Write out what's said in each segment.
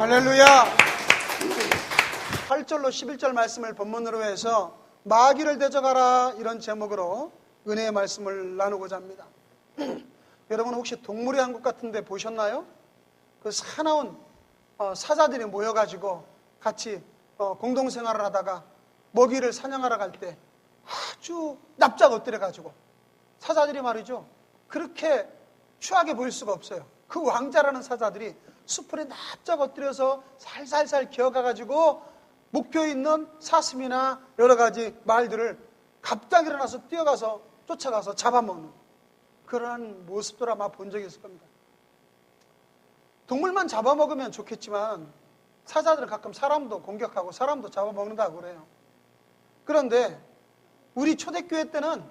할렐루야. 8절로 11절 말씀을 본문으로 해서 마귀를 대적하라 이런 제목으로 은혜의 말씀을 나누고자 합니다. 여러분 혹시 동물의 왕국 같은 데 보셨나요? 그 사나운 사자들이 모여가지고 같이 공동생활을 하다가 먹이를 사냥하러 갈 때 아주 납작 엎드려가지고 사자들이 말이죠, 그렇게 추하게 보일 수가 없어요. 그 왕자라는 사자들이 숲에 납작 엎드려서 살살살 기어가가지고 목표에 있는 사슴이나 여러 가지 말들을 갑자기 일어나서 뛰어가서 쫓아가서 잡아먹는 그러한 모습들 아마 본 적이 있을 겁니다. 동물만 잡아먹으면 좋겠지만 사자들은 가끔 사람도 공격하고 사람도 잡아먹는다고 그래요. 그런데 우리 초대교회 때는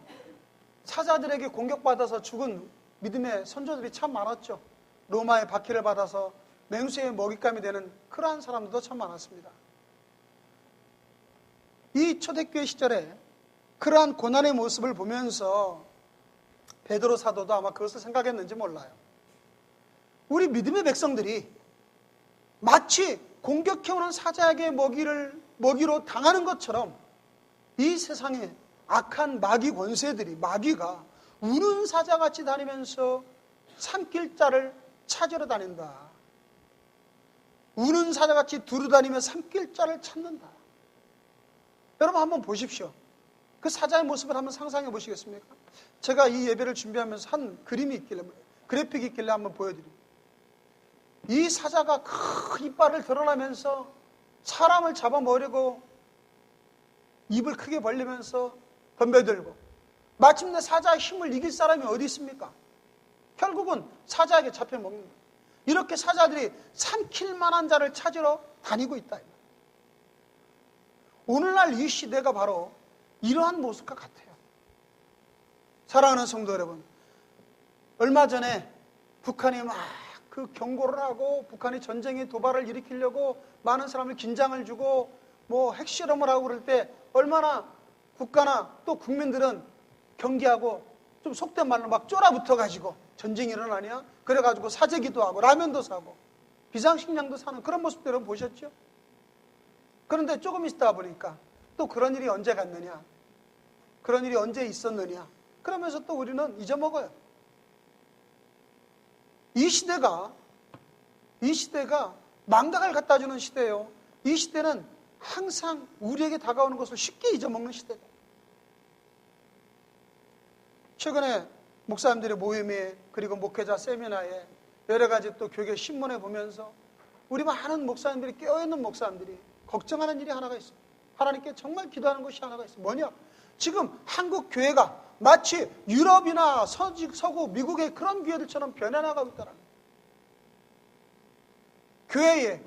사자들에게 공격받아서 죽은 믿음의 선조들이 참 많았죠. 로마의 박해를 받아서 맹수의 먹잇감이 되는 그러한 사람들도 참 많았습니다. 이 초대교회 시절에 그러한 고난의 모습을 보면서 베드로 사도도 아마 그것을 생각했는지 몰라요. 우리 믿음의 백성들이 마치 공격해오는 사자에게 먹이로 당하는 것처럼 이 세상에 악한 마귀 권세들이, 마귀가 우는 사자같이 다니면서 삼킬 자를 찾으러 다닌다. 우는 사자같이 두루다니며 삼킬 자를 찾는다. 여러분 한번 보십시오. 그 사자의 모습을 한번 상상해 보시겠습니까? 제가 이 예배를 준비하면서 한 그림이 있길래, 그래픽이 있길래 한번 보여드립니다. 이 사자가 큰 이빨을 드러나면서 사람을 잡아먹으려고 입을 크게 벌리면서 덤벼들고, 마침내 사자의 힘을 이길 사람이 어디 있습니까? 결국은 사자에게 잡혀먹는다. 이렇게 사자들이 삼킬 만한 자를 찾으러 다니고 있다. 오늘날 이 시대가 바로 이러한 모습과 같아요. 사랑하는 성도 여러분, 얼마 전에 북한이 막 그 경고를 하고 북한이 전쟁의 도발을 일으키려고 많은 사람을 긴장을 주고 뭐 핵실험을 하고 그럴 때 얼마나 국가나 또 국민들은 경계하고 좀 속된 말로 막 쫄아붙어가지고 전쟁이 일어나냐? 그래가지고 사재기도 하고 라면도 사고 비상식량도 사는 그런 모습들 여러분 보셨죠? 그런데 조금 있다 보니까 또 그런 일이 언제 갔느냐? 그런 일이 언제 있었느냐? 그러면서 또 우리는 잊어먹어요. 이 시대가 망각을 갖다 주는 시대예요. 이 시대는 항상 우리에게 다가오는 것을 쉽게 잊어먹는 시대다. 최근에 목사님들의 모임에, 그리고 목회자 세미나에, 여러 가지 또 교계 신문에 보면서 우리 많은 목사님들이, 깨어있는 목사님들이 걱정하는 일이 하나가 있어요. 하나님께 정말 기도하는 것이 하나가 있어요. 뭐냐? 지금 한국 교회가 마치 유럽이나 서구, 미국의 그런 교회들처럼 변해나가고 있다는 거예요. 교회에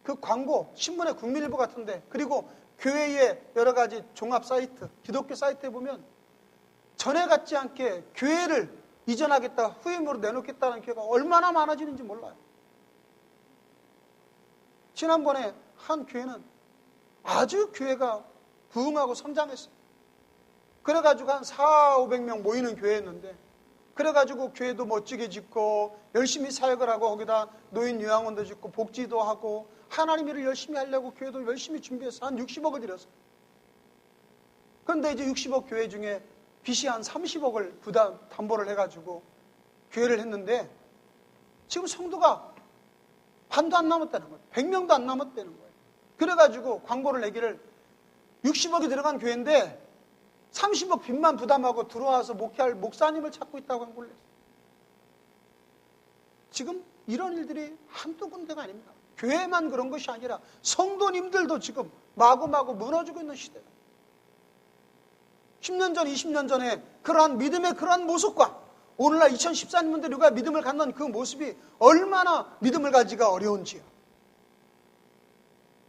그 광고, 신문의 국민일보 같은데, 그리고 교회의 여러 가지 종합 사이트, 기독교 사이트에 보면 전에 같지 않게 교회를 이전하겠다, 후임으로 내놓겠다는 교회가 얼마나 많아지는지 몰라요. 지난번에 한 교회는 아주 교회가 부흥하고 성장했어요. 그래가지고 한 400~500명 모이는 교회였는데, 그래가지고 교회도 멋지게 짓고 열심히 사역을 하고 거기다 노인 요양원도 짓고 복지도 하고 하나님 일을 열심히 하려고 교회도 열심히 준비해서 한 60억을 들였어요. 그런데 이제 60억 교회 중에 빚이 한 30억을 담보를 해가지고 교회를 했는데 지금 성도가 반도 안 남았다는 거예요. 100명도 안 남았다는 거예요. 그래가지고 광고를 내기를 60억이 들어간 교회인데 30억 빚만 부담하고 들어와서 목회할 목사님을 찾고 있다고 광고를 했어요. 지금 이런 일들이 한두 군데가 아닙니다. 교회만 그런 것이 아니라 성도님들도 지금 마구마구 무너지고 있는 시대예요. 10년 전, 20년 전에 그러한 믿음의 그러한 모습과 오늘날 2014년도에 우리가 믿음을 갖는 그 모습이 얼마나 믿음을 가지기가 어려운지요.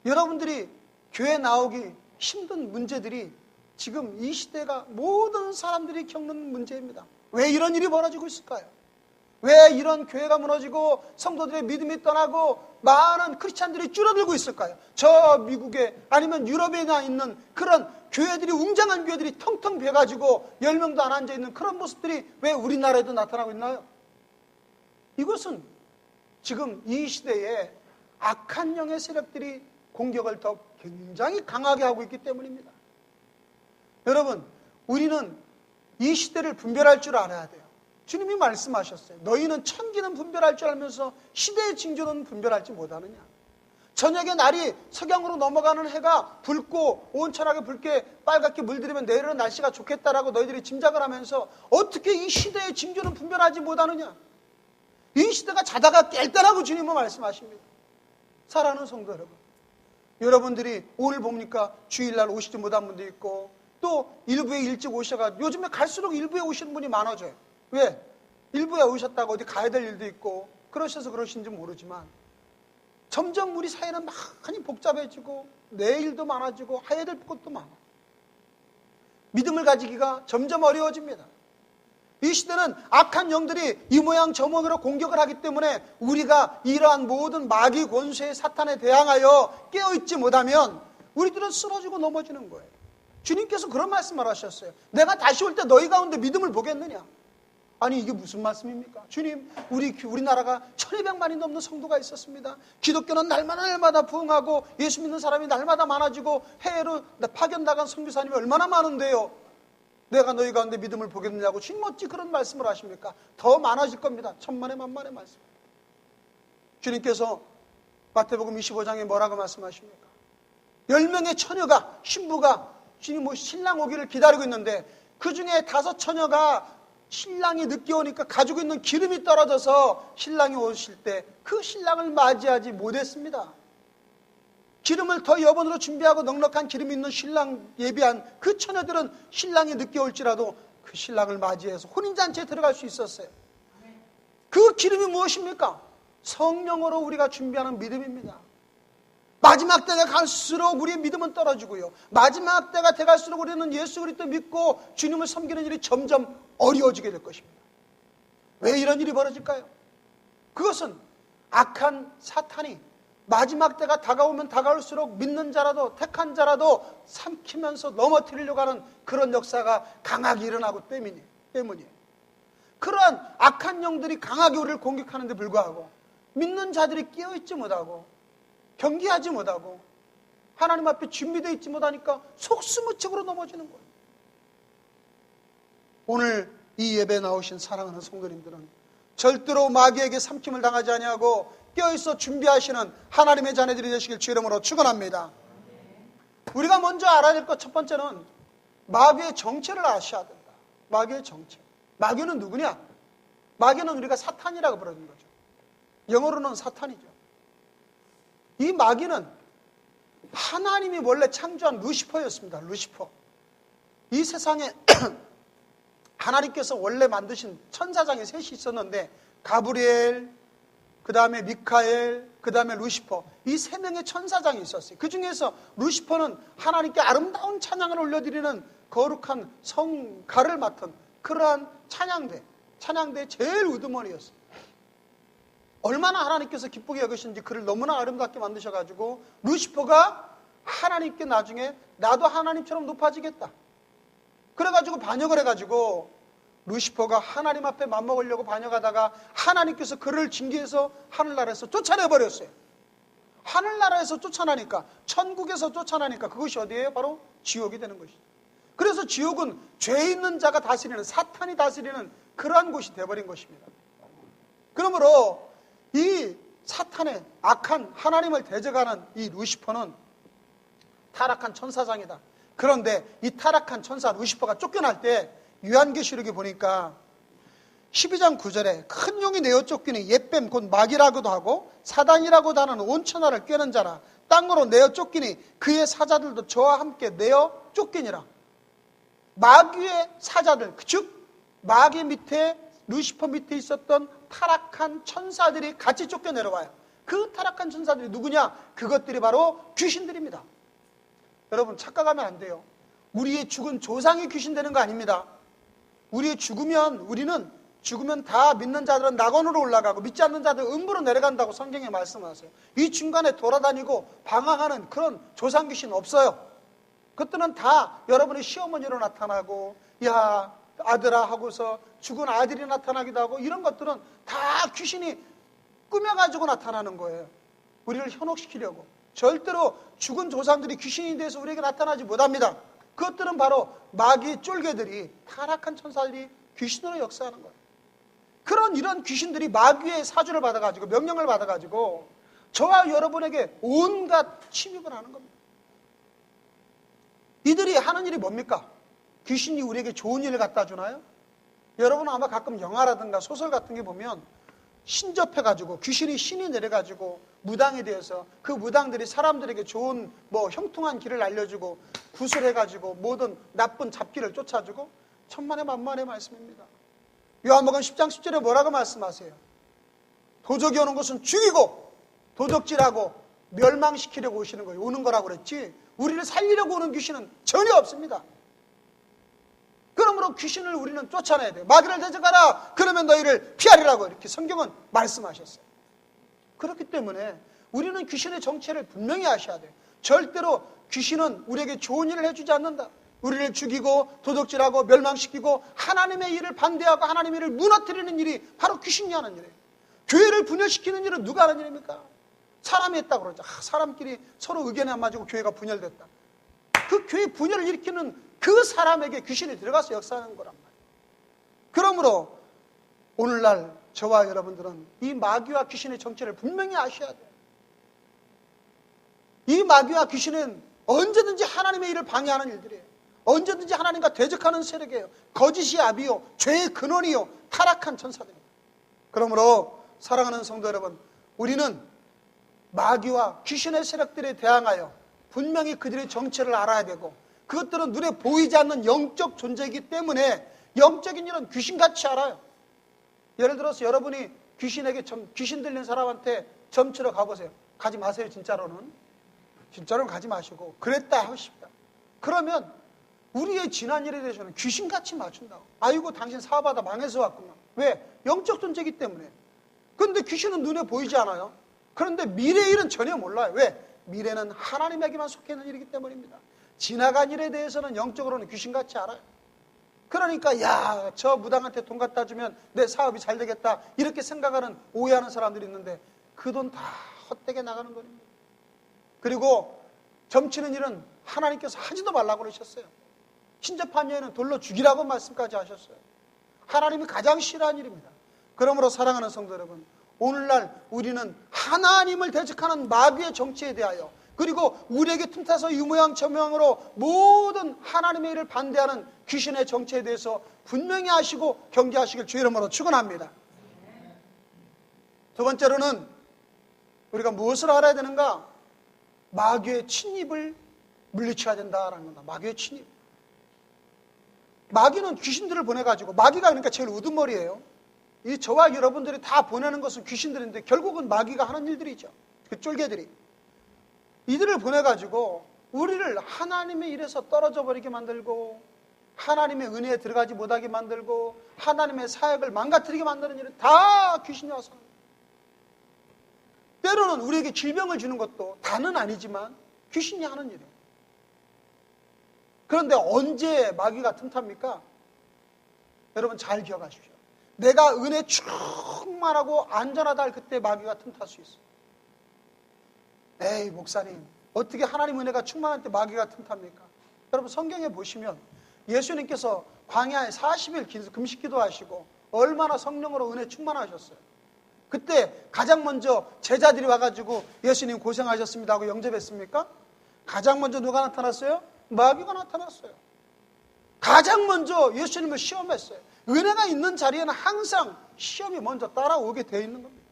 여러분들이 교회 나오기 힘든 문제들이 지금 이 시대가 모든 사람들이 겪는 문제입니다. 왜 이런 일이 벌어지고 있을까요? 왜 이런 교회가 무너지고 성도들의 믿음이 떠나고 많은 크리스찬들이 줄어들고 있을까요? 저 미국에 아니면 유럽에 있는 그런 교회들이, 웅장한 교회들이 텅텅 비어가지고 10명도 안 앉아있는 그런 모습들이 왜 우리나라에도 나타나고 있나요? 이것은 지금 이 시대에 악한 영의 세력들이 공격을 더 굉장히 강하게 하고 있기 때문입니다. 여러분, 우리는 이 시대를 분별할 줄 알아야 돼요. 주님이 말씀하셨어요. 너희는 천기는 분별할 줄 알면서 시대의 징조는 분별하지 못하느냐. 저녁에 날이 석양으로 넘어가는 해가 붉고 온천하게 붉게 빨갛게 물들이면 내일은 날씨가 좋겠다라고 너희들이 짐작을 하면서 어떻게 이 시대의 징조는 분별하지 못하느냐. 이 시대가 자다가 깰 때라고 주님은 말씀하십니다. 사랑하는 성도 여러분, 여러분들이 오늘 봅니까? 주일날 오시지 못한 분도 있고 또 일부에 일찍 오셔가지고 요즘에 갈수록 일부에 오시는 분이 많아져요. 왜? 일부에 오셨다고 어디 가야 될 일도 있고 그러셔서 그러신지 모르지만 점점 우리 사회는 많이 복잡해지고 내일도 많아지고 해야 될 것도 많아. 믿음을 가지기가 점점 어려워집니다. 이 시대는 악한 영들이 이 모양 저 모양으로 공격을 하기 때문에 우리가 이러한 모든 마귀 권세의 사탄에 대항하여 깨어있지 못하면 우리들은 쓰러지고 넘어지는 거예요. 주님께서 그런 말씀을 하셨어요. 내가 다시 올 때 너희 가운데 믿음을 보겠느냐? 아니 이게 무슨 말씀입니까? 주님, 우리나라가 1200만이 넘는 성도가 있었습니다. 기독교는 날마다 부흥하고 예수 믿는 사람이 날마다 많아지고 해외로 파견 나간 선교사님이 얼마나 많은데요. 내가 너희 가운데 믿음을 보겠느냐고 주님 어찌 그런 말씀을 하십니까? 더 많아질 겁니다. 천만의 만만의 말씀. 주님께서 마태복음 25장에 뭐라고 말씀하십니까? 10명의 처녀가 신부가 주님 신랑 오기를 기다리고 있는데 그 중에 5 처녀가 신랑이 늦게 오니까 가지고 있는 기름이 떨어져서 신랑이 오실 때 그 신랑을 맞이하지 못했습니다. 기름을 더 여번으로 준비하고 넉넉한 기름이 있는 신랑 예비한 그 처녀들은 신랑이 늦게 올지라도 그 신랑을 맞이해서 혼인잔치에 들어갈 수 있었어요. 그 기름이 무엇입니까? 성령으로 우리가 준비하는 믿음입니다. 마지막 때가 갈수록 우리의 믿음은 떨어지고요. 마지막 때가 돼갈수록 우리는 예수 그리스도 믿고 주님을 섬기는 일이 점점 어려워지게 될 것입니다. 왜 이런 일이 벌어질까요? 그것은 악한 사탄이 마지막 때가 다가오면 다가올수록 믿는 자라도 택한 자라도 삼키면서 넘어뜨리려고 하는 그런 역사가 강하게 일어나고 때문이에요. 그러한 악한 영들이 강하게 우리를 공격하는데 불구하고 믿는 자들이 깨어있지 못하고 경계하지 못하고 하나님 앞에 준비되어 있지 못하니까 속수무책으로 넘어지는 거예요. 오늘 이 예배에 나오신 사랑하는 성도님들은 절대로 마귀에게 삼킴을 당하지 아니하고 깨어있어 준비하시는 하나님의 자녀들이 되시길 주 이름으로 축원합니다. 우리가 먼저 알아야 될 것 첫 번째는 마귀의 정체를 아셔야 된다. 마귀의 정체. 마귀는 누구냐? 마귀는 우리가 사탄이라고 부르는 거죠. 영어로는 사탄이죠. 이 마귀는 하나님이 원래 창조한 루시퍼였습니다. 루시퍼. 이 세상에 하나님께서 원래 만드신 천사장이 셋이 있었는데 가브리엘, 그 다음에 미카엘, 그 다음에 루시퍼, 이 3명의 천사장이 있었어요. 그 중에서 루시퍼는 하나님께 아름다운 찬양을 올려드리는 거룩한 성가를 맡은 그러한 찬양대의 제일 우두머리였어요. 얼마나 하나님께서 기쁘게 여기신지 그를 너무나 아름답게 만드셔가지고 루시퍼가 하나님께 나중에 나도 하나님처럼 높아지겠다. 그래가지고 반역을 해가지고 루시퍼가 하나님 앞에 맞먹으려고 반역하다가 하나님께서 그를 징계해서 하늘나라에서 쫓아내버렸어요. 하늘나라에서 쫓아나니까, 천국에서 쫓아나니까 그것이 어디예요? 바로 지옥이 되는 것이죠. 그래서 지옥은 죄 있는 자가 다스리는, 사탄이 다스리는 그러한 곳이 되어버린 것입니다. 그러므로 이 사탄의 악한 하나님을 대적하는 이 루시퍼는 타락한 천사장이다. 그런데 이 타락한 천사 루시퍼가 쫓겨날 때 요한계시록에 보니까 12장 9절에 큰 용이 내어 쫓기니 옛뱀 곧 마귀라고도 하고 사단이라고도 하는 온천하를 꿰는 자라 땅으로 내어 쫓기니 그의 사자들도 저와 함께 내어 쫓기니라. 마귀의 사자들, 즉 마귀 밑에 루시퍼 밑에 있었던 타락한 천사들이 같이 쫓겨 내려와요. 그 타락한 천사들이 누구냐? 그것들이 바로 귀신들입니다. 여러분 착각하면 안 돼요. 우리의 죽은 조상이 귀신 되는 거 아닙니다. 우리는 죽으면 다 믿는 자들은 낙원으로 올라가고 믿지 않는 자들은 음부로 내려간다고 성경에 말씀하세요. 이 중간에 돌아다니고 방황하는 그런 조상 귀신 없어요. 그것들은 다 여러분의 시어머니로 나타나고 야 아들아 하고서 죽은 아들이 나타나기도 하고 이런 것들은 다 귀신이 꾸며가지고 나타나는 거예요. 우리를 현혹시키려고. 절대로 죽은 조상들이 귀신이 돼서 우리에게 나타나지 못합니다. 그것들은 바로 마귀 쫄개들이, 타락한 천사들이 귀신으로 역사하는 거예요. 이런 귀신들이 마귀의 사주를 받아가지고, 명령을 받아가지고 저와 여러분에게 온갖 침입을 하는 겁니다. 이들이 하는 일이 뭡니까? 귀신이 우리에게 좋은 일을 갖다 주나요? 여러분은 아마 가끔 영화라든가 소설 같은 게 보면 신접해가지고, 귀신이 신이 내려가지고 무당이 되어서 그 무당들이 사람들에게 좋은 형통한 길을 알려주고 구술해가지고 모든 나쁜 잡기를 쫓아주고, 천만의 만만의 말씀입니다. 요한복음 10장 10절에 뭐라고 말씀하세요? 도적이 오는 것은 죽이고 도적질하고 멸망시키려고 오는 거라고 그랬지, 우리를 살리려고 오는 귀신은 전혀 없습니다. 그러므로 귀신을 우리는 쫓아내야 돼요. 마귀를 대적하라, 그러면 너희를 피하리라고 이렇게 성경은 말씀하셨어요. 그렇기 때문에 우리는 귀신의 정체를 분명히 아셔야 돼요. 절대로 귀신은 우리에게 좋은 일을 해주지 않는다. 우리를 죽이고 도둑질하고 멸망시키고 하나님의 일을 반대하고 하나님의 일을 무너뜨리는 일이 바로 귀신이 하는 일이에요. 교회를 분열시키는 일은 누가 하는 일입니까? 사람이 했다고 그러죠. 사람끼리 서로 의견이 안 맞고 교회가 분열됐다. 그 교회 분열을 일으키는 그 사람에게 귀신이 들어가서 역사하는 거란 말이에요. 그러므로 오늘날 저와 여러분들은 이 마귀와 귀신의 정체를 분명히 아셔야 돼요. 이 마귀와 귀신은 언제든지 하나님의 일을 방해하는 일들이에요. 언제든지 하나님과 대적하는 세력이에요. 거짓이 아비요, 죄의 근원이요, 타락한 천사들입니다. 그러므로 사랑하는 성도 여러분, 우리는 마귀와 귀신의 세력들에 대항하여 분명히 그들의 정체를 알아야 되고, 그것들은 눈에 보이지 않는 영적 존재이기 때문에 영적인 일은 귀신같이 알아요. 예를 들어서 여러분이 귀신 들린 사람한테 점치러 가보세요. 가지 마세요. 진짜로는 가지 마시고, 그랬다 하고 싶다. 그러면 우리의 지난 일에 대해서는 귀신같이 맞춘다고. 아이고 당신 사업하다 망해서 왔구나. 왜? 영적 존재이기 때문에. 그런데 귀신은 눈에 보이지 않아요. 그런데 미래의 일은 전혀 몰라요. 왜? 미래는 하나님에게만 속해 있는 일이기 때문입니다. 지나간 일에 대해서는 영적으로는 귀신같이 알아요. 그러니까 저 무당한테 돈 갖다 주면 내 사업이 잘 되겠다, 이렇게 생각하는, 오해하는 사람들이 있는데 그 돈 다 헛되게 나가는 돈입니다. 그리고 점치는 일은 하나님께서 하지도 말라고 그러셨어요. 신접한 여인은 돌로 죽이라고 말씀까지 하셨어요. 하나님이 가장 싫어하는 일입니다. 그러므로 사랑하는 성도 여러분, 오늘날 우리는 하나님을 대적하는 마귀의 정치에 대하여, 그리고 우리에게 틈타서 이 모양 저 모양으로 모든 하나님의 일을 반대하는 귀신의 정체에 대해서 분명히 아시고 경계하시길 주의 이름으로 축원합니다. 두 번째로는 우리가 무엇을 알아야 되는가? 마귀의 침입을 물리쳐야 된다라는 겁니다. 마귀의 침입. 마귀는 귀신들을 보내가지고, 마귀가 그러니까 제일 우두머리예요. 이 저와 여러분들이 다 보내는 것은 귀신들인데 결국은 마귀가 하는 일들이죠. 그 쫄개들이. 이들을 보내가지고 우리를 하나님의 일에서 떨어져 버리게 만들고, 하나님의 은혜에 들어가지 못하게 만들고, 하나님의 사역을 망가뜨리게 만드는 일은 다 귀신이 와서. 때로는 우리에게 질병을 주는 것도 다는 아니지만 귀신이 하는 일이에요. 그런데 언제 마귀가 틈탑니까? 여러분 잘 기억하십시오. 내가 은혜 충만하고 안전하다 할 그때 마귀가 틈탈 수 있어요. 에이 목사님, 어떻게 하나님 은혜가 충만할 때 마귀가 틈탑니까? 여러분 성경에 보시면 예수님께서 광야에 40일 금식 기도하시고 얼마나 성령으로 은혜 충만하셨어요. 그때 가장 먼저 제자들이 와가지고 예수님 고생하셨습니다 하고 영접했습니까? 가장 먼저 누가 나타났어요? 마귀가 나타났어요. 가장 먼저 예수님을 시험했어요. 은혜가 있는 자리에는 항상 시험이 먼저 따라오게 되어 있는 겁니다.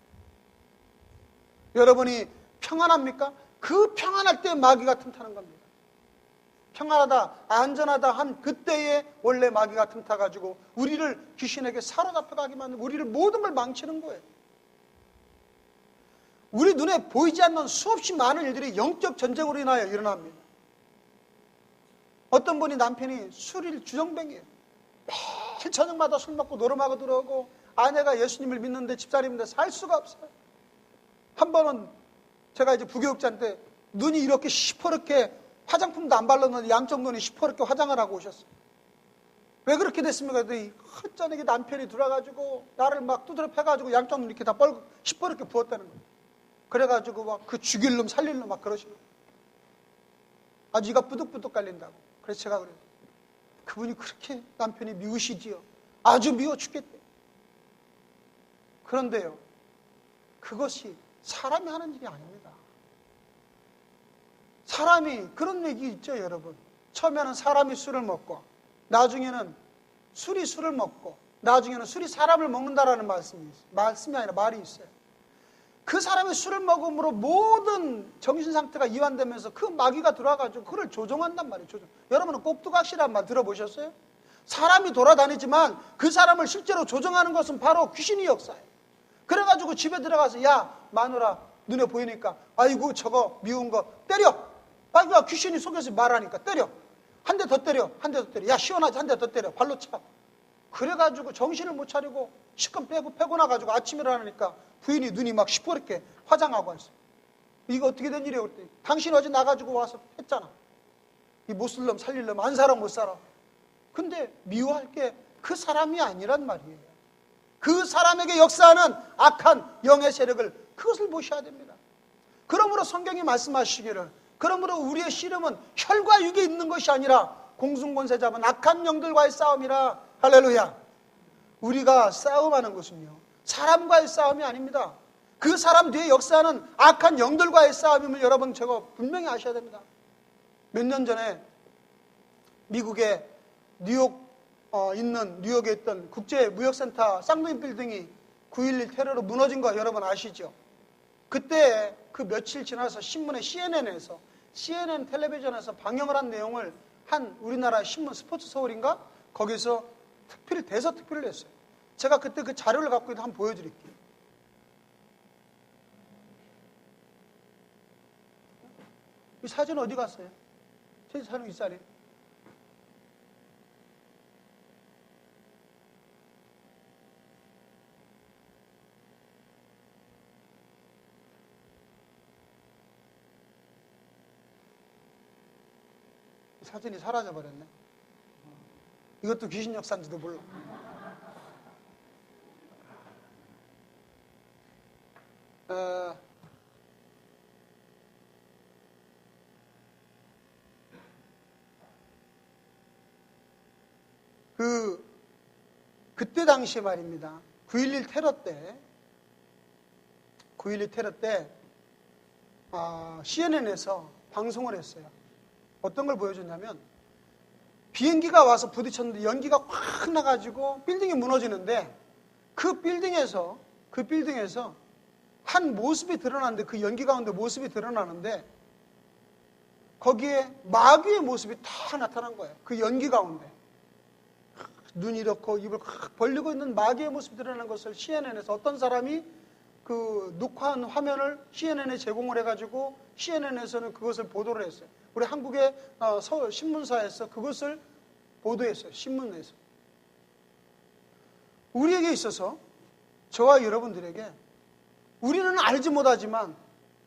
여러분이 평안합니까? 그 평안할 때 마귀가 틈타는 겁니다. 평안하다, 안전하다 한 그때에 원래 마귀가 틈타가지고 우리를 귀신에게 사로잡혀가게 만들고 우리를 모든 걸 망치는 거예요. 우리 눈에 보이지 않는 수없이 많은 일들이 영적 전쟁으로 인하여 일어납니다. 어떤 분이 남편이 술일 주정뱅이에요. 매일 저녁마다 술 먹고 노름하고 들어오고, 아내가 예수님을 믿는데 집사람인데 살 수가 없어요. 한 번은 제가 이제 부교육자인데 눈이 이렇게 시퍼렇게, 화장품도 안 발랐는데 양쪽 눈이 시퍼렇게 화장을 하고 오셨어요. 왜 그렇게 됐습니까? 그랬더니 헛전에게 남편이 들어와가지고 나를 막 두드려 패가지고 양쪽 눈 이렇게 다 시퍼렇게 부었다는 거예요. 그래가지고 막 그 죽일 놈 살릴 놈 막 그러시는 거예요. 아주 이가 부득부득 깔린다고. 그래서 제가 그래요. 그분이 그렇게 남편이 미우시지요. 아주 미워 죽겠대. 그런데요, 그것이 사람이 하는 일이 아닙니다. 사람이 그런 얘기 있죠, 여러분. 처음에는 사람이 술을 먹고 나중에는 술이 술을 먹고 나중에는 술이 사람을 먹는다라는 말씀이 있어요. 말씀이 아니라 말이 있어요. 그 사람이 술을 먹음으로 모든 정신 상태가 이완되면서 그 마귀가 들어와가지고 그를 조종한단 말이에요. 여러분은 꼭두각시라는 말 들어보셨어요? 사람이 돌아다니지만 그 사람을 실제로 조종하는 것은 바로 귀신이 역사예요. 그래가지고 집에 들어가서 야 마누라 눈에 보이니까 아이고 저거 미운 거 때려. 아이고 귀신이 속에서 말하니까 때려. 한 대 더 때려. 한 대 더 때려. 야 시원하지 한 대 더 때려. 발로 차. 그래가지고 정신을 못 차리고 시컷 패고 나가지고 아침에 일어나니까 부인이 눈이 막 시퍼렇게 화장하고 왔어요. 이거 어떻게 된 일이에요? 그랬더니 당신 어제 나가지고 와서 했잖아. 이 못 쓸 놈 살릴 놈 안 살아 못 살아. 근데 미워할 게 그 사람이 아니란 말이에요. 그 사람에게 역사하는 악한 영의 세력을 그것을 보셔야 됩니다. 그러므로 성경이 말씀하시기를 그러므로 우리의 씨름은 혈과 육에 있는 것이 아니라 공중권세 잡은 악한 영들과의 싸움이라. 할렐루야. 우리가 싸움하는 것은요 사람과의 싸움이 아닙니다. 그 사람 뒤에 역사하는 악한 영들과의 싸움임을 여러분 저거 분명히 아셔야 됩니다. 몇 년 전에 미국의 뉴욕에 있던 국제무역센터 쌍둥이 빌딩이 9.11 테러로 무너진 거 여러분 아시죠? 그때 그 며칠 지나서 신문에 CNN 텔레비전에서 방영을 한 내용을 한 우리나라 신문 스포츠 서울인가? 거기서 대서특필을 했어요. 제가 그때 그 자료를 갖고 있는데 한번 보여드릴게요. 이 사진 어디 갔어요? 제 사진 이 자리. 사진이 사라져버렸네. 이것도 귀신 역사인지도 몰라. 그때 당시에 말입니다. 9.11 테러 때 CNN에서 방송을 했어요. 어떤 걸 보여줬냐면 비행기가 와서 부딪혔는데 연기가 확 나가지고 빌딩이 무너지는데 그 빌딩에서 한 모습이 드러나는데 그 연기 가운데 모습이 드러나는데 거기에 마귀의 모습이 다 나타난 거예요. 그 연기 가운데 눈이 이렇고 입을 확 벌리고 있는 마귀의 모습이 드러나는 것을 CNN에서 어떤 사람이 그 녹화한 화면을 CNN에 제공을 해가지고 CNN에서는 그것을 보도를 했어요. 우리 한국의 서울 신문사에서 그것을 보도했어요. 신문에서. 우리에게 있어서 저와 여러분들에게 우리는 알지 못하지만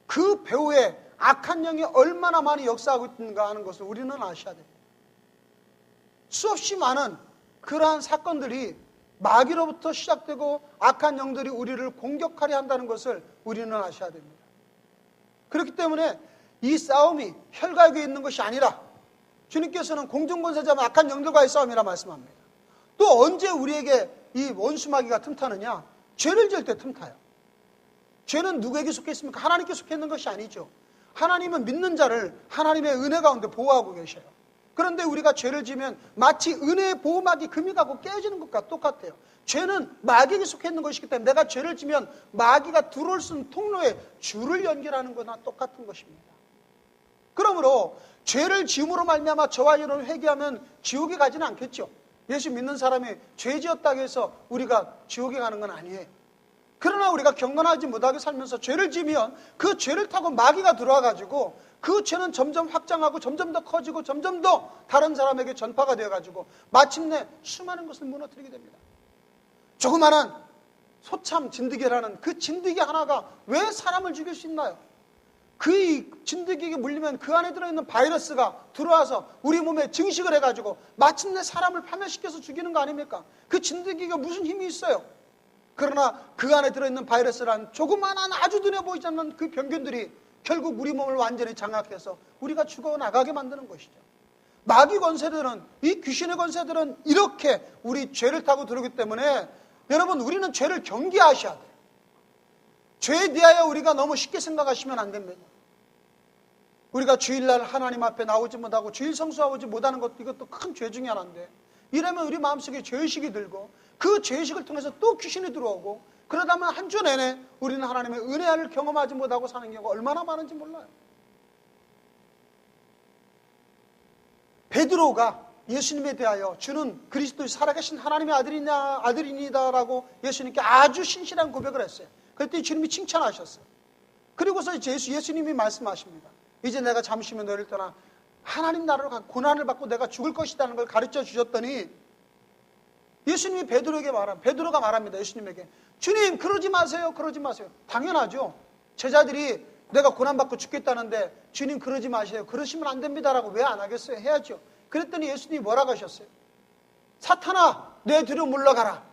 그 배후에 악한 영이 얼마나 많이 역사하고 있는가 하는 것을 우리는 아셔야 됩니다. 수없이 많은 그러한 사건들이 마귀로부터 시작되고 악한 영들이 우리를 공격하려 한다는 것을 우리는 아셔야 됩니다. 그렇기 때문에 이 싸움이 혈과 육에 있는 것이 아니라 주님께서는 공중권세 잡은 악한 영들과의 싸움이라 말씀합니다. 또 언제 우리에게 이 원수 마귀가 틈타느냐? 죄를 지을 때 틈타요. 죄는 누구에게 속해 있습니까? 하나님께 속해 있는 것이 아니죠. 하나님은 믿는 자를 하나님의 은혜 가운데 보호하고 계셔요. 그런데 우리가 죄를 지면 마치 은혜의 보호막이 금이 가고 깨어지는 것과 똑같아요. 죄는 마귀에게 속해 있는 것이기 때문에 내가 죄를 지면 마귀가 들어올 수 있는 통로에 줄을 연결하는 거나 똑같은 것입니다. 그러므로 죄를 지음으로 말미암아 저와 여러분을 회개하면 지옥에 가지는 않겠죠. 예수 믿는 사람이 죄 지었다고 해서 우리가 지옥에 가는 건 아니에요. 그러나 우리가 경건하지 못하게 살면서 죄를 지으면 그 죄를 타고 마귀가 들어와가지고 그 죄는 점점 확장하고 점점 더 커지고 점점 더 다른 사람에게 전파가 되어가지고 마침내 수많은 것을 무너뜨리게 됩니다. 조그마한 소참 진드기라는 그 진드기 하나가 왜 사람을 죽일 수 있나요? 그 진드기에 물리면 그 안에 들어있는 바이러스가 들어와서 우리 몸에 증식을 해가지고 마침내 사람을 파멸시켜서 죽이는 거 아닙니까? 그 진드기가 무슨 힘이 있어요? 그러나 그 안에 들어있는 바이러스란 조그마한 아주 눈에 보이지 않는 그 병균들이 결국 우리 몸을 완전히 장악해서 우리가 죽어나가게 만드는 것이죠. 마귀 권세들은, 이 귀신의 권세들은 이렇게 우리 죄를 타고 들어오기 때문에 여러분, 우리는 죄를 경계하셔야 돼요. 죄에 대하여 우리가 너무 쉽게 생각하시면 안 됩니다. 우리가 주일날 하나님 앞에 나오지 못하고 주일 성수하지 못하는 것도 이것도 큰 죄 중에 하나인데, 이러면 우리 마음속에 죄의식이 들고 그 죄의식을 통해서 또 귀신이 들어오고, 그러다면 한 주 내내 우리는 하나님의 은혜를 경험하지 못하고 사는 경우가 얼마나 많은지 몰라요. 베드로가 예수님에 대하여 주는 그리스도의 살아계신 하나님의 아들이니다라고 예수님께 아주 신실한 고백을 했어요. 그랬더니 주님이 칭찬하셨어요. 그리고서 예수님이 말씀하십니다. 이제 내가 잠시 후에 너를 떠나 하나님 나라로 가 고난을 받고 내가 죽을 것이라는 걸 가르쳐 주셨더니 예수님이 베드로가 말합니다. 예수님에게, 주님 그러지 마세요. 그러지 마세요. 당연하죠. 제자들이 내가 고난받고 죽겠다는데 주님 그러지 마세요. 그러시면 안 됩니다라고 왜 안 하겠어요? 해야죠. 그랬더니 예수님이 뭐라고 하셨어요? 사탄아, 내 뒤로 물러가라.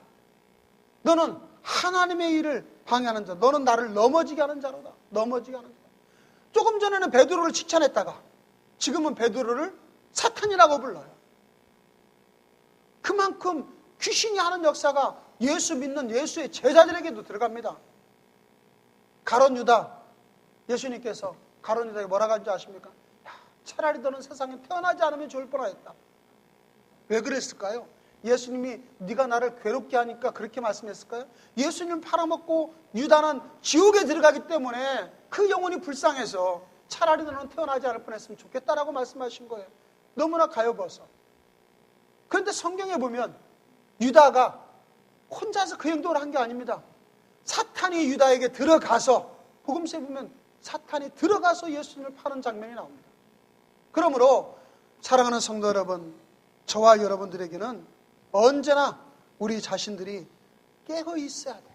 너는 하나님의 일을 방해하는 자, 너는 나를 넘어지게 하는 자로다. 넘어지게 하는 자. 조금 전에는 베드로를 칭찬했다가 지금은 베드로를 사탄이라고 불러요. 그만큼 귀신이 하는 역사가 예수 믿는 예수의 제자들에게도 들어갑니다. 가룟 유다, 예수님께서 가룟 유다에게 뭐라고 하는지 아십니까? 차라리 너는 세상에 태어나지 않으면 좋을 뻔하였다. 왜 그랬을까요? 예수님이 네가 나를 괴롭게 하니까 그렇게 말씀했을까요? 예수님 팔아먹고 유다는 지옥에 들어가기 때문에 그 영혼이 불쌍해서 차라리 너는 태어나지 않을 뻔했으면 좋겠다라고 말씀하신 거예요. 너무나 가엾어서. 그런데 성경에 보면 유다가 혼자서 그 행동을 한 게 아닙니다. 사탄이 유다에게 들어가서, 복음서에 보면 사탄이 들어가서 예수님을 파는 장면이 나옵니다. 그러므로 사랑하는 성도 여러분, 저와 여러분들에게는 언제나 우리 자신들이 깨어 있어야 돼요.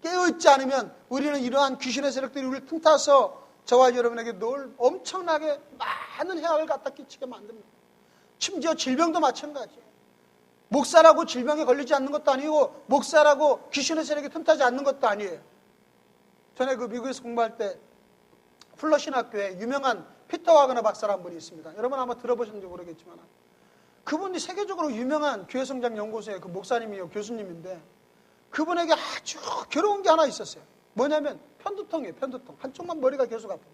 깨어 있지 않으면 우리는 이러한 귀신의 세력들이 우리를 틈타서 저와 여러분에게 늘 엄청나게 많은 해악을 갖다 끼치게 만듭니다. 심지어 질병도 마찬가지예요. 목사라고 질병에 걸리지 않는 것도 아니고 목사라고 귀신의 세력에 틈타지 않는 것도 아니에요. 전에 그 미국에서 공부할 때 플러신 학교에 유명한 피터 와그너 박사라는 분이 있습니다. 여러분 아마 들어보셨는지 모르겠지만 그분이 세계적으로 유명한 교회성장 연구소의 그 목사님이요 교수님인데, 그분에게 아주 괴로운 게 하나 있었어요. 뭐냐면 편두통이에요. 편두통. 한쪽만 머리가 계속 아파요.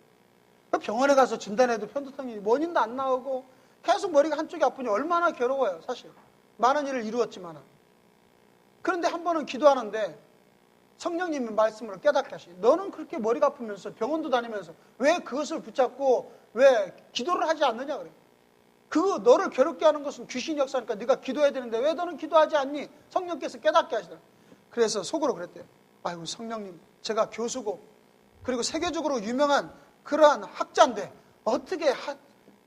병원에 가서 진단해도 편두통이 원인도 안 나오고 계속 머리가 한쪽이 아프니 얼마나 괴로워요. 사실 많은 일을 이루었지만. 그런데 한 번은 기도하는데 성령님의 말씀으로 깨닫게 하시니, 너는 그렇게 머리가 아프면서 병원도 다니면서 왜 그것을 붙잡고 왜 기도를 하지 않느냐 그래요. 그거 너를 괴롭게 하는 것은 귀신 역사니까 네가 기도해야 되는데 왜 너는 기도하지 않니? 성령께서 깨닫게 하시더라고요. 그래서 속으로 그랬대요. 아이고 성령님, 제가 교수고 그리고 세계적으로 유명한 그러한 학자인데 어떻게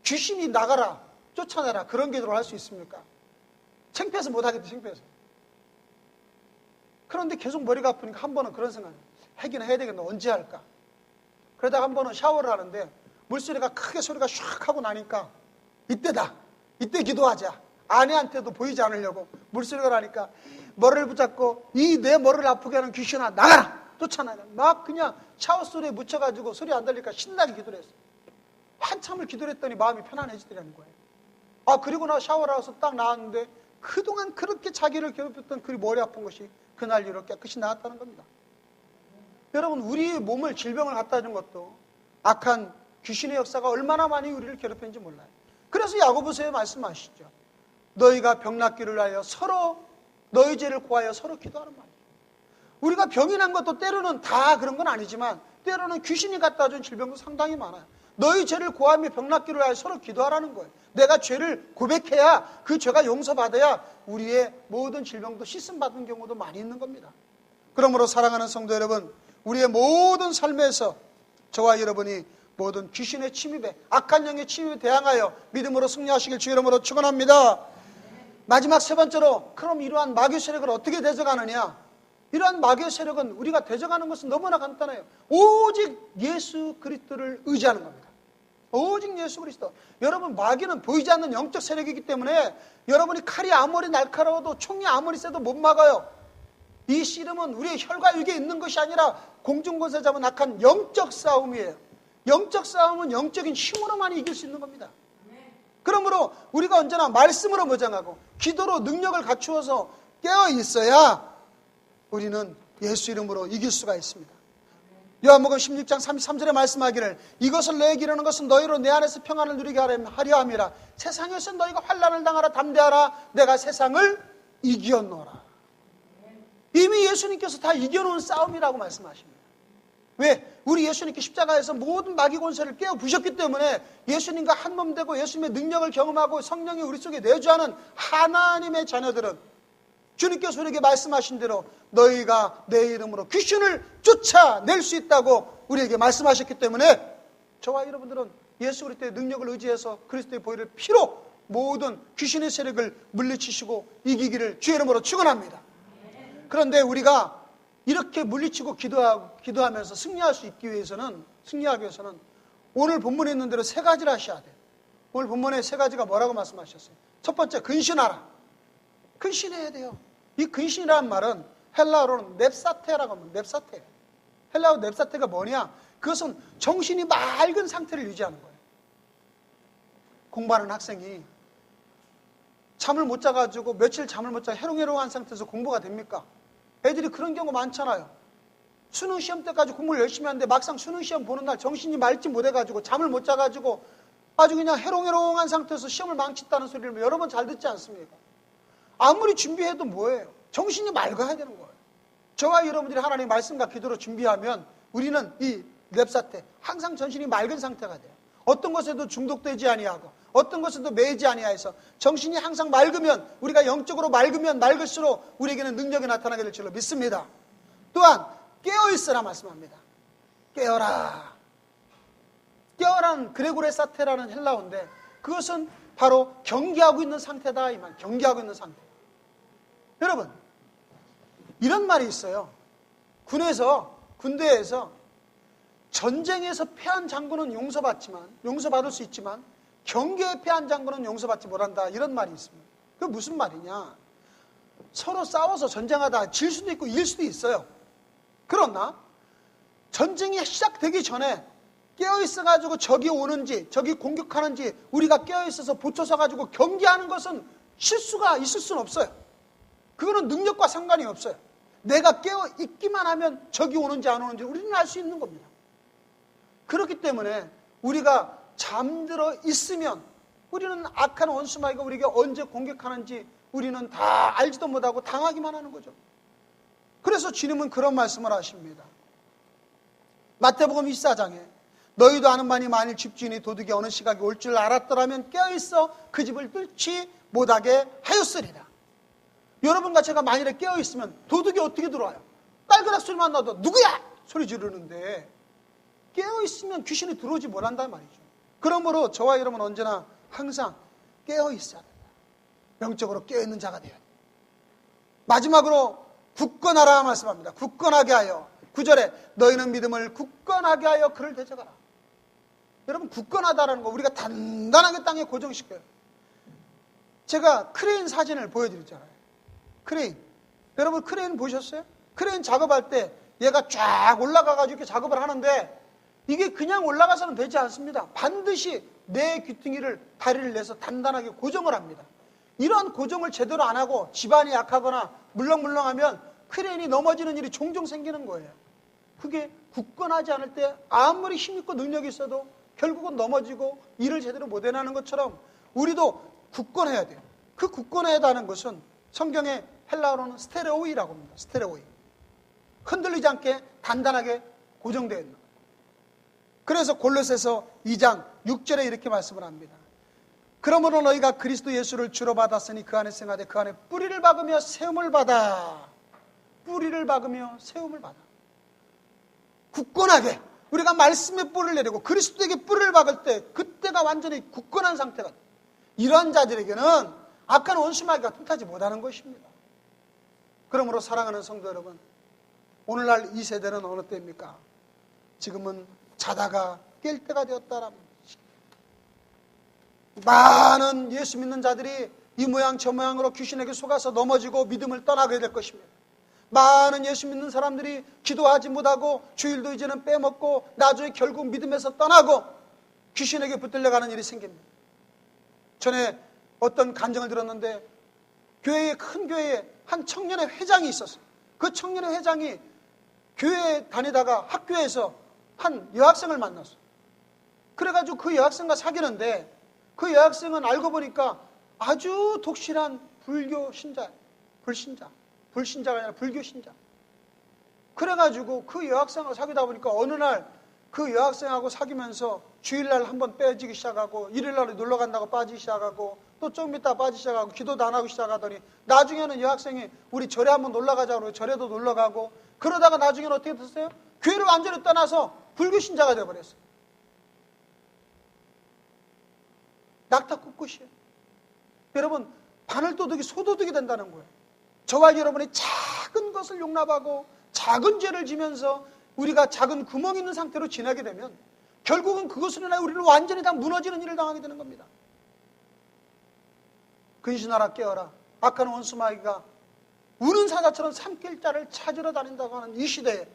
귀신이 나가라, 쫓아내라 그런 기도를 할 수 있습니까? 창피해서 못하겠다, 창피해서. 그런데 계속 머리가 아프니까 한 번은 그런 생각이, 하긴 해야 되겠네, 언제 할까? 그러다가 한 번은 샤워를 하는데 물소리가 크게 소리가 샥 하고 나니까 이때다, 이때 기도하자. 아내한테도 보이지 않으려고 물소리가 나니까 머리를 붙잡고 이 내 머리를 아프게 하는 귀신아 나가라, 쫓아나가. 막 그냥 샤워 소리에 묻혀가지고 소리 안 들리니까 신나게 기도를 했어요. 한참을 기도를 했더니 마음이 편안해지더라는 거예요. 그리고 나 샤워를 하고서 딱 나왔는데 그동안 그렇게 자기를 괴롭혔던 그 머리 아픈 것이 그날 이렇게 깨끗이 나았다는 겁니다. 여러분, 우리 몸을 질병을 갖다 준 것도 악한 귀신의 역사가 얼마나 많이 우리를 괴롭혔는지 몰라요. 그래서 야고보서에 말씀하시죠. 너희가 병낫기를 하여 서로 너희 죄를 고하여 서로 기도하는 말이에요. 우리가 병이 난 것도 때로는 다 그런 건 아니지만 때로는 귀신이 갖다 준 질병도 상당히 많아요. 너희 죄를 고하며 병낫기를 하여 서로 기도하라는 거예요. 내가 죄를 고백해야 그 죄가 용서받아야 우리의 모든 질병도 씻음받은 경우도 많이 있는 겁니다. 그러므로 사랑하는 성도 여러분, 우리의 모든 삶에서 저와 여러분이 모든 귀신의 침입에, 악한 영의 침입에 대항하여 믿음으로 승리하시길 주 이름으로 축원합니다. 마지막 세 번째로, 그럼 이러한 마귀 세력을 어떻게 대적하느냐? 이러한 마귀의 세력은 우리가 대적하는 것은 너무나 간단해요. 오직 예수 그리스도를 의지하는 겁니다. 오직 예수 그리스도. 여러분, 마귀는 보이지 않는 영적 세력이기 때문에 여러분이 칼이 아무리 날카로워도 총이 아무리 세도 못 막아요. 이 씨름은 우리의 혈과 육에 있는 것이 아니라 공중권세 잡은 악한 영적 싸움이에요. 영적 싸움은 영적인 힘으로만 이길 수 있는 겁니다. 그러므로 우리가 언제나 말씀으로 무장하고 기도로 능력을 갖추어서 깨어 있어야 우리는 예수 이름으로 이길 수가 있습니다. 요한복음 16장 33절에 말씀하기를 이것을 내게 이르는 것은 너희로 내 안에서 평안을 누리게 하려 함이라. 세상에서 너희가 환난을 당하라 담대하라. 내가 세상을 이겼노라. 이미 예수님께서 다 이겨놓은 싸움이라고 말씀하십니다. 왜? 우리 예수님께 십자가에서 모든 마귀 권세를 깨어 부셨기 때문에 예수님과 한 몸 되고 예수님의 능력을 경험하고 성령이 우리 속에 내주하는 하나님의 자녀들은 주님께서 우리에게 말씀하신 대로 너희가 내 이름으로 귀신을 쫓아낼 수 있다고 우리에게 말씀하셨기 때문에 저와 여러분들은 예수 그리스도의 능력을 의지해서 그리스도의 보혈의 피로 모든 귀신의 세력을 물리치시고 이기기를 주의 이름으로 축원합니다. 그런데 우리가 이렇게 물리치고 기도하면서 승리하기 위해서는 오늘 본문에 있는 대로 세 가지를 하셔야 돼요. 오늘 본문에 세 가지가 뭐라고 말씀하셨어요? 첫 번째, 근신하라. 근신해야 돼요. 이 근신이라는 말은 헬라어로는 넵사테라고 합니다. 넵사테. 헬라어 넵사테가 뭐냐? 그것은 정신이 맑은 상태를 유지하는 거예요. 공부하는 학생이 잠을 못 자가지고 며칠 잠을 못 자 해롱해롱한 상태에서 공부가 됩니까? 애들이 그런 경우 많잖아요. 수능 시험 때까지 공부를 열심히 하는데 막상 수능 시험 보는 날 정신이 맑지 못해가지고 잠을 못 자가지고 아주 그냥 해롱해롱한 상태에서 시험을 망쳤다는 소리를 여러 번 잘 듣지 않습니까? 아무리 준비해도 뭐예요? 정신이 맑아야 되는 거예요. 저와 여러분들이 하나님의 말씀과 기도로 준비하면 우리는 이 랩사태 항상 정신이 맑은 상태가 돼요. 어떤 것에도 중독되지 아니하고 어떤 것에도 매이지 아니하여서 정신이 항상 맑으면 우리가 영적으로 맑으면 맑을수록 우리에게는 능력이 나타나게 될 줄로 믿습니다. 또한 깨어있으라 말씀합니다. 깨어라. 깨어라는 그레고레사테라는 헬라어인데 그것은 바로 경계하고 있는 상태다 이 말. 경계하고 있는 상태. 여러분 이런 말이 있어요. 군대에서 전쟁에서 패한 장군은 용서받을 수 있지만 경계에 패한 장군은 용서받지 못한다 이런 말이 있습니다. 그게 무슨 말이냐? 서로 싸워서 전쟁하다 질 수도 있고 이길 수도 있어요. 그러나 전쟁이 시작되기 전에 깨어있어가지고 적이 오는지 적이 공격하는지 우리가 깨어있어서 붙여서가지고 경계하는 것은 실수가 있을 수는 없어요. 그거는 능력과 상관이 없어요. 내가 깨어있기만 하면 적이 오는지 안 오는지 우리는 알 수 있는 겁니다. 그렇기 때문에 우리가 잠들어 있으면 우리는 악한 원수마귀가 우리에게 언제 공격하는지 우리는 다 알지도 못하고 당하기만 하는 거죠. 그래서 주님은 그런 말씀을 하십니다. 마태복음 24장에 너희도 아는 바니 만일 집주인이 도둑이 어느 시각에 올 줄 알았더라면 깨어있어 그 집을 뚫지 못하게 하였으리라. 여러분과 제가 만일에 깨어있으면 도둑이 어떻게 들어와요? 딸그락 소리만 나도 누구야? 소리 지르는데 깨어있으면 귀신이 들어오지 못한단 말이죠. 그러므로 저와 여러분은 언제나 항상 깨어있어야 된다. 영적으로 깨어있는 자가 되어야 된다. 마지막으로 굳건하라 말씀합니다. 굳건하게 하여 9절에 너희는 믿음을 굳건하게 하여 그를 대적하라. 여러분 굳건하다라는 거 우리가 단단하게 땅에 고정시켜요. 제가 크레인 사진을 보여드렸잖아요. 크레인. 여러분 크레인 보셨어요? 크레인 작업할 때 얘가 쫙 올라가가지고 이렇게 작업을 하는데 이게 그냥 올라가서는 되지 않습니다. 반드시 내 귀퉁이를 다리를 내서 단단하게 고정을 합니다. 이러한 고정을 제대로 안 하고 집안이 약하거나 물렁물렁하면 크레인이 넘어지는 일이 종종 생기는 거예요. 그게 굳건하지 않을 때 아무리 힘있고 능력이 있어도 결국은 넘어지고 일을 제대로 못 해나가는 것처럼 우리도 굳건해야 돼요. 그 굳건해야 하는 것은 성경의 헬라어로는 스테레오이라고 합니다. 스테레오이. 흔들리지 않게 단단하게 고정되어 있는 거예요. 그래서 골로새서 2장 6절에 이렇게 말씀을 합니다. 그러므로 너희가 그리스도 예수를 주로 받았으니 그 안에 생하되 그 안에 뿌리를 박으며 세움을 받아. 뿌리를 박으며 세움을 받아. 굳건하게 우리가 말씀에 뿌리를 내리고 그리스도에게 뿌리를 박을 때 그때가 완전히 굳건한 상태가 돼요. 이러한 자들에게는 악한 원수마귀가 틈타지 못하는 것입니다. 그러므로 사랑하는 성도 여러분, 오늘날 이 세대는 어느 때입니까? 지금은 자다가 깰 때가 되었다라는 것이. 많은 예수 믿는 자들이 이 모양 저 모양으로 귀신에게 속아서 넘어지고 믿음을 떠나게 될 것입니다. 많은 예수 믿는 사람들이 기도하지 못하고 주일도 이제는 빼먹고 나중에 결국 믿음에서 떠나고 귀신에게 붙들려가는 일이 생깁니다. 전에 어떤 간증을 들었는데 큰 교회에 한 청년의 회장이 있었어요. 그 청년의 회장이 교회에 다니다가 학교에서 한 여학생을 만났어요. 그래가지고 그 여학생과 사귀는데 그 여학생은 알고 보니까 아주 독실한 불교 신자예요. 불신자가 아니라 불교 신자. 그래가지고 그 여학생하고 사귀다 보니까 어느 날 그 여학생하고 사귀면서 주일날 한번 빼지기 시작하고 일요일날 놀러 간다고 빠지기 시작하고 또 조금 있다 빠지기 시작하고 기도도 안 하고 시작하더니 나중에는 여학생이 우리 절에 한번 놀러 가자고 그러고 절에도 놀러 가고 그러다가 나중에는 어떻게 됐어요? 교회를 완전히 떠나서 불교 신자가 되어버렸어요. 낙타꿈꾸시에요. 여러분, 바늘도둑이 소도둑이 된다는 거예요. 저와 여러분이 작은 것을 용납하고 작은 죄를 지면서 우리가 작은 구멍이 있는 상태로 지나게 되면 결국은 그것으로 인하여 우리는 완전히 다 무너지는 일을 당하게 되는 겁니다. 근신하라 깨어라. 악한 원수마귀가 우는 사자처럼 삼킬 자를 찾으러 다닌다고 하는 이 시대에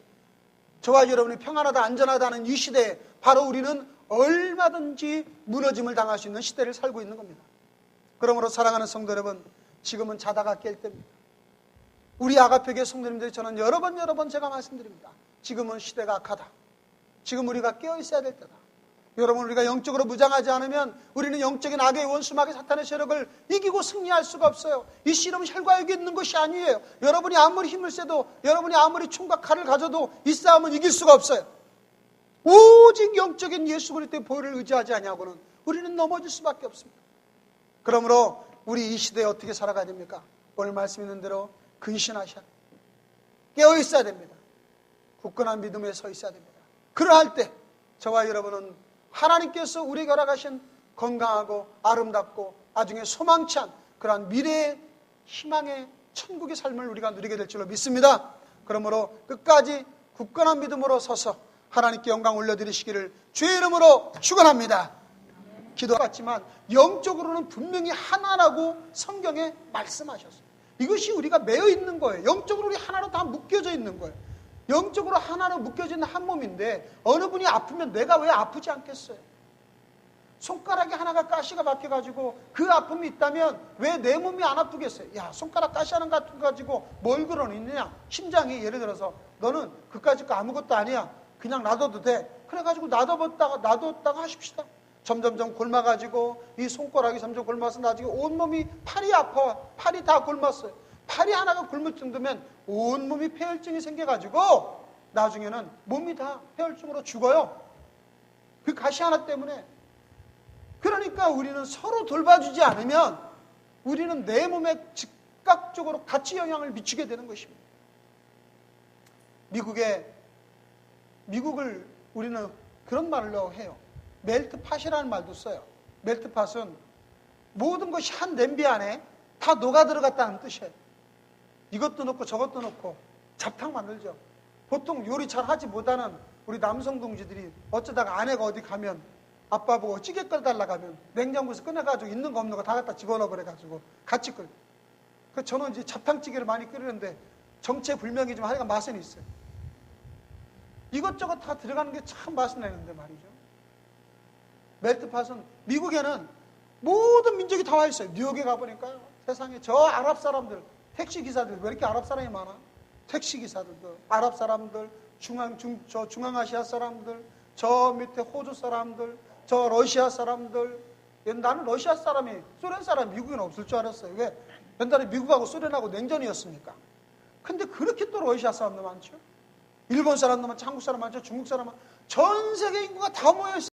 저와 여러분이 평안하다 안전하다는 이 시대에 바로 우리는 얼마든지 무너짐을 당할 수 있는 시대를 살고 있는 겁니다. 그러므로 사랑하는 성도 여러분, 지금은 자다가 깰 때입니다. 우리 아가페교회 성도님들이 저는 여러 번 제가 말씀드립니다. 지금은 시대가 악하다. 지금 우리가 깨어 있어야 될 때다. 여러분, 우리가 영적으로 무장하지 않으면 우리는 영적인 악의 원수마귀 사탄의 세력을 이기고 승리할 수가 없어요. 이 씨름은 혈과 육에 있는 것이 아니에요. 여러분이 아무리 힘을 써도 여러분이 아무리 총과 칼을 가져도 이 싸움은 이길 수가 없어요. 오직 영적인 예수 그리스도의 보혈을 의지하지 아니하고는 우리는 넘어질 수밖에 없습니다. 그러므로 우리 이 시대에 어떻게 살아가야 됩니까? 오늘 말씀 있는 대로 근신하셔야 됩니다. 깨어 있어야 됩니다. 굳건한 믿음에 서 있어야 됩니다. 그러할 때 저와 여러분은 하나님께서 우리에게 허락하신 건강하고 아름답고 나중에 소망찬 그러한 미래의 희망의 천국의 삶을 우리가 누리게 될 줄로 믿습니다. 그러므로 끝까지 굳건한 믿음으로 서서 하나님께 영광 올려드리시기를 주의 이름으로 축원합니다. 기도했지만 영적으로는 분명히 하나라고 성경에 말씀하셨어요. 이것이 우리가 매여 있는 거예요. 영적으로 우리 하나로 다 묶여져 있는 거예요. 영적으로 하나로 묶여져 있는 한 몸인데 어느 분이 아프면 내가 왜 아프지 않겠어요? 손가락이 하나가 가시가 박혀가지고 그 아픔이 있다면 왜 내 몸이 안 아프겠어요? 야, 손가락 가시 하나 가지고 뭘 그러느냐? 심장이 예를 들어서 너는 그까짓 거 아무것도 아니야. 그냥 놔둬도 돼. 그래가지고 놔뒀다가 하십시다. 점점점 곪아가지고 이 손가락이 점점 곪아서 나중에 온몸이 팔이 아파. 팔이 다 곪았어요. 팔이 하나가 굶을 정도면 온몸이 폐혈증이 생겨가지고 나중에는 몸이 다 폐혈증으로 죽어요. 그 가시 하나 때문에. 그러니까 우리는 서로 돌봐주지 않으면 우리는 내 몸에 즉각적으로 같이 영향을 미치게 되는 것입니다. 미국을 우리는 그런 말로 해요. 멜트팟이라는 말도 써요. 멜트팟은 모든 것이 한 냄비 안에 다 녹아 들어갔다는 뜻이에요. 이것도 넣고 저것도 넣고 잡탕 만들죠. 보통 요리 잘 하지 못하는 우리 남성 동지들이 어쩌다가 아내가 어디 가면 아빠 보고 찌개 끓여달라고 하면 냉장고에서 꺼내가지고 있는 거 없는 거 다 갖다 집어넣어 버려가지고 같이 끓여. 그래서 저는 이제 잡탕찌개를 많이 끓이는데 정체불명이지만 하여간 맛은 있어요. 이것저것 다 들어가는 게 참 맛은 나는데 말이죠. 멜트팟은 미국에는 모든 민족이 다 와 있어요. 뉴욕에 가보니까요. 세상에 저 아랍 사람들, 택시기사들 왜 이렇게 아랍 사람이 많아? 택시기사들도 아랍 사람들, 중앙아시아 사람들, 저 밑에 호주 사람들, 저 러시아 사람들. 나는 러시아 사람이, 소련 사람이 미국에는 없을 줄 알았어요. 왜? 옛날에 미국하고 소련하고 냉전이었으니까. 근데 그렇게 또 러시아 사람도 많죠. 일본 사람도 많죠. 한국 사람 많죠. 중국 사람 많죠. 전 세계 인구가 다 모여있어요.